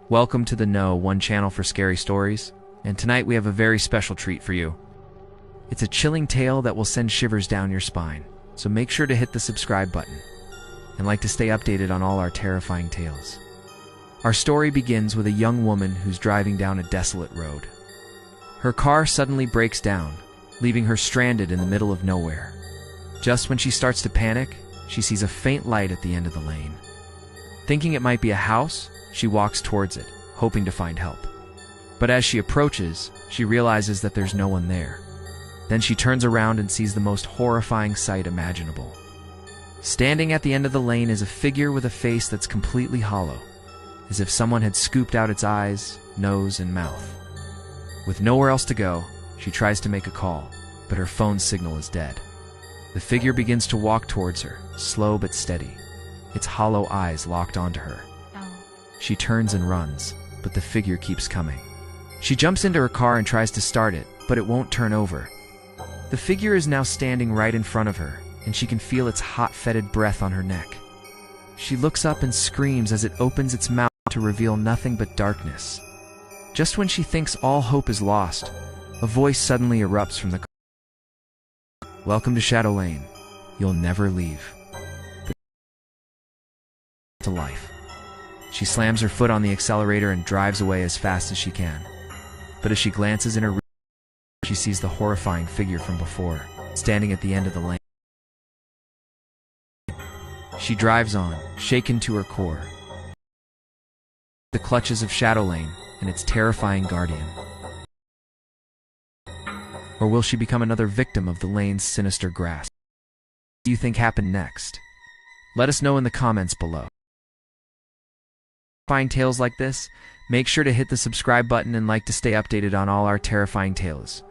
Welcome to the No. 1 channel for scary stories, and tonight we have a very special treat for you. It's a chilling tale that will send shivers down your spine, so make sure to hit the subscribe button and like to stay updated on all our terrifying tales. Our story begins with a young woman who's driving down a desolate road. Her car suddenly breaks down, leaving her stranded in the middle of nowhere. Just when she starts to panic, she sees a faint light at the end of the lane. Thinking it might be a house, she walks towards it, hoping to find help. But as she approaches, she realizes that there's no one there. Then she turns around and sees the most horrifying sight imaginable. Standing at the end of the lane is a figure with a face that's completely hollow, as if someone had scooped out its eyes, nose, and mouth. With nowhere else to go, she tries to make a call, but her phone signal is dead. The figure begins to walk towards her, slow but steady, its hollow eyes locked onto her. She turns and runs, but the figure keeps coming. She jumps into her car and tries to start it, but it won't turn over. The figure is now standing right in front of her, and she can feel its hot, fetid breath on her neck. She looks up and screams as it opens its mouth to reveal nothing but darkness. Just when she thinks all hope is lost, a voice suddenly erupts from the car. "Welcome to Shadow Lane. You'll never leave." To life. She slams her foot on the accelerator and drives away as fast as she can. But as she glances in her rear, she sees the horrifying figure from before, standing at the end of the lane. She drives on, shaken to her core. The clutches of Shadow Lane and its terrifying guardian. Or will she become another victim of the lane's sinister grasp? What do you think happened next? Let us know in the comments below. Find tales like this, make sure to hit the subscribe button and like to stay updated on all our terrifying tales.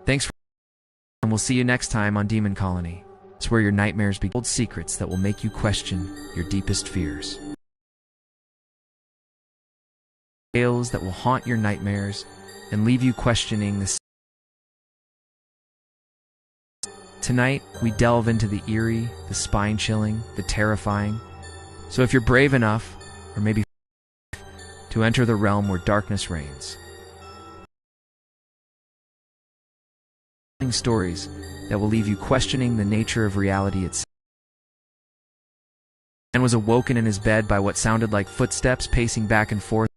Thanks for watching, and we'll see you next time on Demon Colony. It's where your nightmares begin. Old secrets that will make you question your deepest fears. Tales that will haunt your nightmares and leave you questioning the. Tonight, we delve into the eerie, the spine-chilling, the terrifying. So if you're brave enough, or maybe to enter the realm where darkness reigns. Stories that will leave you questioning the nature of reality itself. Man was awoken in his bed by what sounded like footsteps pacing back and forth.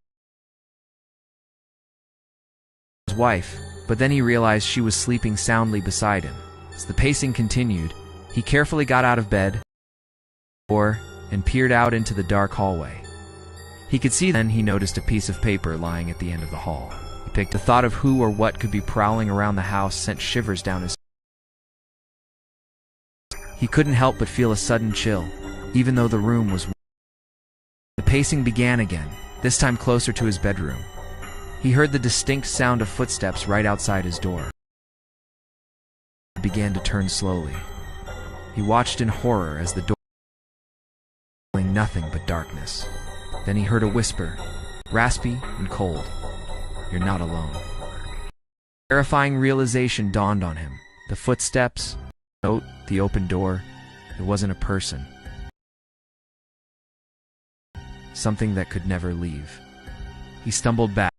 His wife, but then he realized she was sleeping soundly beside him. As the pacing continued, he carefully got out of bed and peered out into the dark hallway. He could see then he noticed a piece of paper lying at the end of the hall. He picked the thought of who or what could be prowling around the house sent shivers down his. He couldn't help but feel a sudden chill, even though the room was warm. The pacing began again, this time closer to his bedroom. He heard the distinct sound of footsteps right outside his door. He began to turn slowly. He watched in horror as the door nothing but darkness. Then he heard a whisper, raspy and cold. "You're not alone." Terrifying realization dawned on him. The footsteps, the note, the open door, it wasn't a person. Something that could never leave. He stumbled back.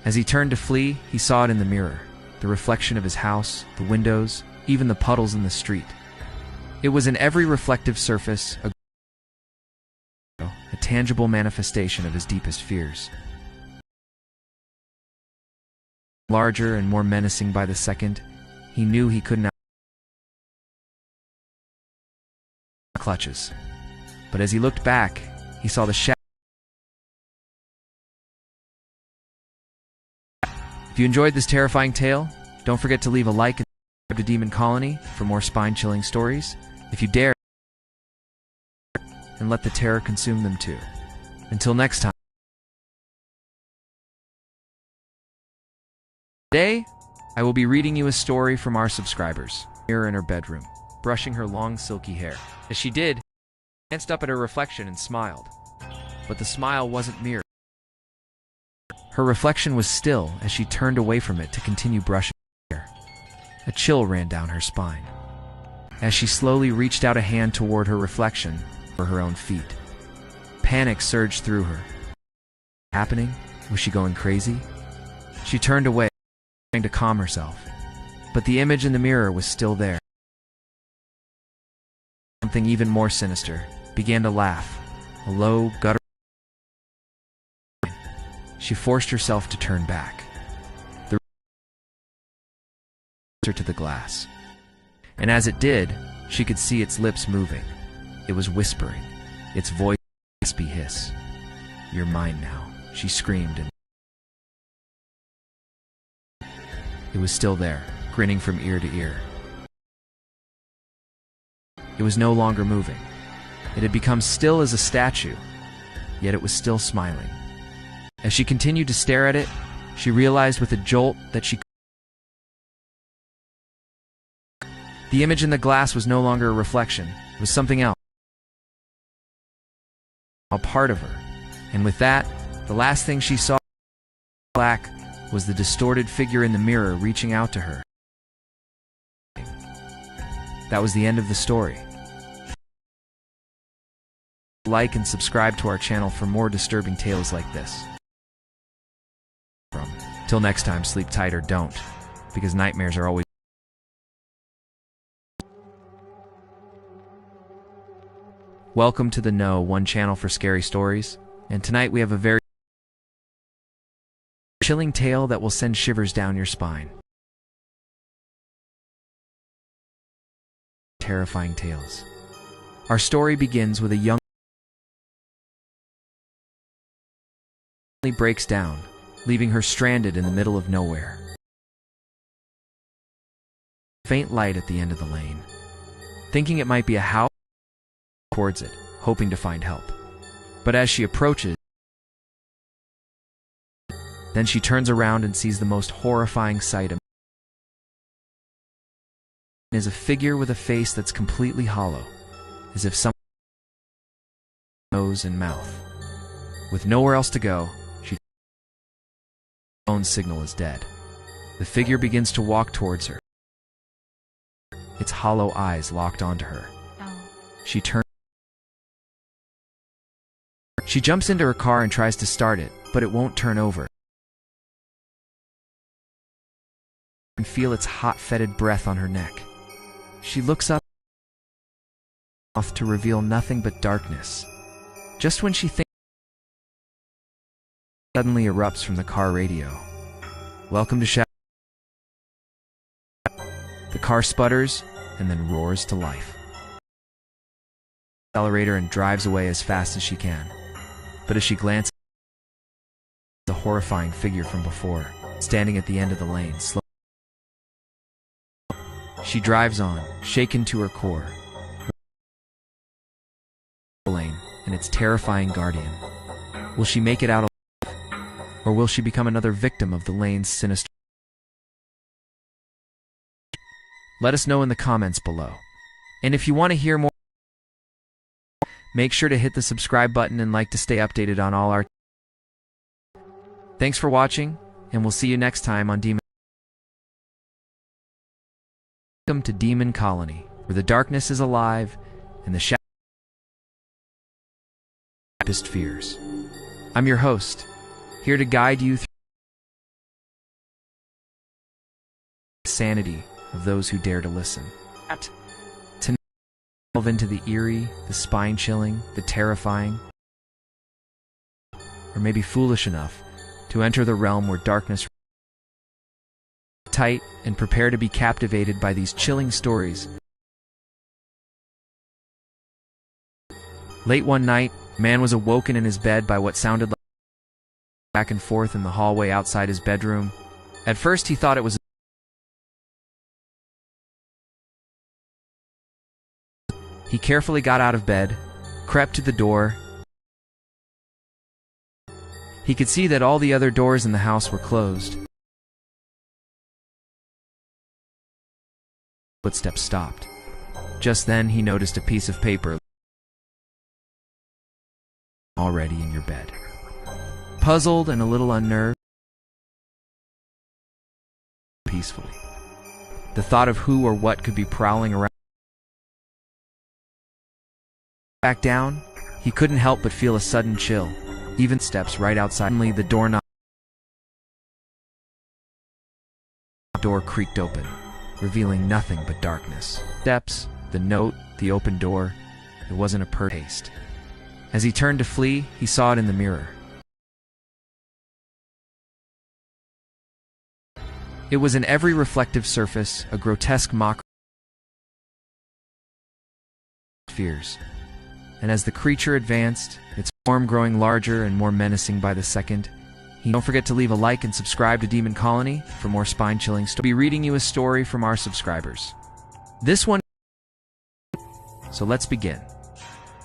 As he turned to flee, he saw it in the mirror, the reflection of his house, the windows, even the puddles in the street. It was in every reflective surface, a tangible manifestation of his deepest fears. Larger and more menacing by the second, he knew he couldn't clutches. But as he looked back, he saw the shadow. If you enjoyed this terrifying tale, don't forget to leave a like and subscribe to Demon Colony for more spine-chilling stories. If you dare, and let the terror consume them too. Until next time. Today, I will be reading you a story from our subscribers. Mirror in her bedroom, brushing her long silky hair. As she did, she glanced up at her reflection and smiled. But the smile wasn't mirror. Her reflection was still as she turned away from it to continue brushing her hair. A chill ran down her spine. As she slowly reached out a hand toward her reflection for her own feet. Panic surged through her. Happening? Was she going crazy? She turned away, trying to calm herself. But the image in the mirror was still there. Something even more sinister began to laugh, a low, guttural. She forced herself to turn back. The her to the glass. And as it did, she could see its lips moving. It was whispering, its voice a raspy hiss. "You're mine now," she screamed, and it was still there, grinning from ear to ear. It was no longer moving. It had become still as a statue, yet it was still smiling. As she continued to stare at it, she realized with a jolt that the image in the glass was no longer a reflection. It was something else, a part of her. And with that, the last thing she saw black was the distorted figure in the mirror reaching out to her. That was the end of the story. Like and subscribe to our channel for more disturbing tales like this. Till next time, sleep tight or don't, because nightmares are always. Welcome to the No. 1 channel for scary stories, and tonight we have a very chilling tale that will send shivers down your spine. Terrifying tales. Our story begins with a young breaks down, leaving her stranded in the middle of nowhere. Faint light at the end of the lane. Thinking it might be a house, towards it, hoping to find help. But as she approaches, then she turns around and sees the most horrifying sight. Is a figure with a face that's completely hollow, as if some nose and mouth. With nowhere else to go, she phone signal is dead. The figure begins to walk towards her, its hollow eyes locked onto her. She turns. She jumps into her car and tries to start it, but it won't turn over. And feel its hot, fetid breath on her neck. She looks up to reveal nothing but darkness. Just when she thinks, suddenly erupts from the car radio. "Welcome to Shadow." The car sputters and then roars to life. Accelerator and drives away as fast as she can. But as she glances, the horrifying figure from before, standing at the end of the lane, she drives on, shaken to her core. Lane and its terrifying guardian. Will she make it out alive, or will she become another victim of the lane's sinister? Let us know in the comments below. And if you want to hear more, make sure to hit the subscribe button and like to stay updated on all our. Thanks for watching, and we'll see you next time on Demon. Welcome to Demon Colony, where the darkness is alive and the shadow deepest fears. I'm your host, here to guide you through the sanity of those who dare to listen. To delve into the eerie, the spine-chilling, the terrifying, or maybe foolish enough to enter the realm where darkness tight and prepare to be captivated by these chilling stories. Late one night, a man was awoken in his bed by what sounded like back and forth in the hallway outside his bedroom. At first he thought it was. He carefully got out of bed, crept to the door. He could see that all the other doors in the house were closed. Footsteps stopped. Just then he noticed a piece of paper already in your bed. Puzzled and a little unnerved, peacefully. The thought of who or what could be prowling around. Back down, He couldn't help but feel a sudden chill. Even steps right outside. Suddenly, the door creaked open, revealing nothing but darkness. Steps, the note, the open door. It wasn't a haste. As he turned to flee, he saw it in the mirror. It was in every reflective surface, a grotesque mockery of fears. And as the creature advanced, its form growing larger and more menacing by the second, don't forget to leave a like and subscribe to Demon Colony for more spine-chilling stories. I'll be reading you a story from our subscribers. This one. So let's begin.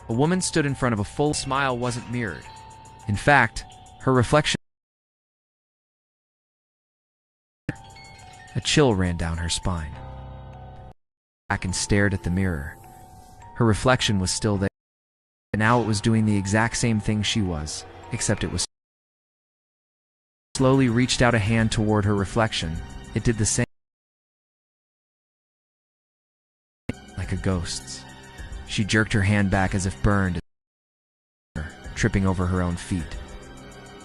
A woman stood in front of a full smile wasn't mirrored. In fact, her reflection. A chill ran down her spine. Back and stared at the mirror. Her reflection was still there. And now it was doing the exact same thing she was, except it was slowly reached out a hand toward her reflection. It did the same, like a ghost's. She jerked her hand back as if burned, tripping over her own feet.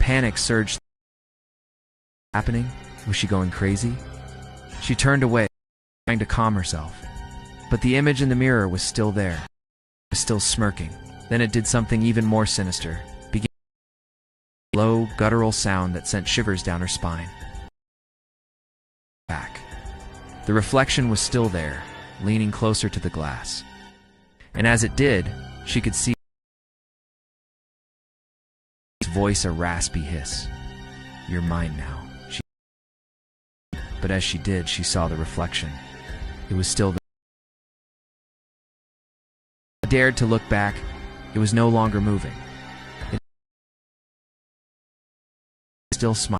Panic surged. Happening? Was she going crazy? She turned away, trying to calm herself. But the image in the mirror was still there, still smirking. Then it did something even more sinister. Began a low, guttural sound that sent shivers down her spine. Back. The reflection was still there, leaning closer to the glass. And as it did, she could see its voice, a raspy hiss. "You're mine now." But as she did, she saw the reflection. It was still there. She dared to look back. It was no longer moving. It still smiled.